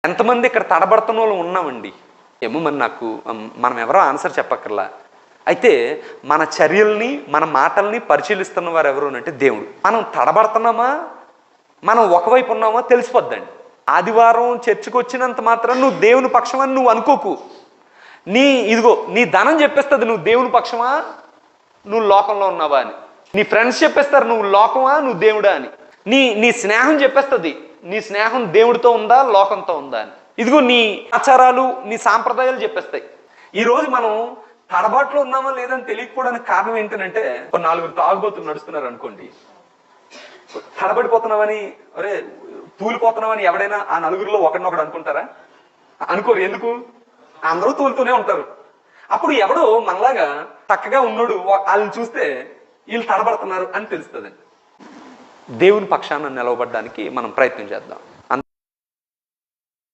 ఎంతమంది ఇక్కడ తడబడుతున్న వాళ్ళు ఉన్నామండి? ఏమో మరి నాకు మనం ఎవరో ఆన్సర్ చెప్పక్కర్లా. అయితే మన చర్యల్ని మన మాటల్ని పరిశీలిస్తున్న వారు ఎవరు అంటే దేవుడు. మనం తడబడుతున్నామా, మనం ఒకవైపు ఉన్నామా తెలిసిపోద్దండి. ఆదివారం చర్చికి వచ్చినంత మాత్రం నువ్వు దేవుని పక్షమని నువ్వు అనుకోకు. నీ ధనం చెప్పేస్తుంది నువ్వు దేవుని పక్షమా, నువ్వు లోకంలో ఉన్నావా అని. నీ ఫ్రెండ్స్ చెప్పేస్తారు నువ్వు లోకమా, నువ్వు దేవుడా అని. నీ స్నేహం చెప్పేస్తుంది నీ స్నేహం దేవుడితో ఉందా లోకంతో ఉందా అని. ఇదిగో నీ ఆచారాలు నీ సాంప్రదాయాలు చెప్పేస్తాయి. ఈరోజు మనం తడబాట్లో ఉన్నామా లేదని తెలియకపోవడానికి కారణం ఏంటంటే, 4 తాగుబోతులు నడుస్తున్నారు అనుకోండి, తడబడిపోతున్నామని అరే తూలిపోతున్నామని ఎవడైనా ఆ నలుగురిలో ఒకడినొకడు అనుకుంటారా? అనుకోరు. ఎందుకు? అందరూ తూలుతూనే ఉంటారు. అప్పుడు ఎవడో మనలాగా చక్కగా ఉన్నాడు వాళ్ళని చూస్తే వీళ్ళు తడబడుతున్నారు అని తెలుస్తుంది. దేవుని పక్షాన నిలవబడడానికి మనం ప్రయత్నం చేద్దాం.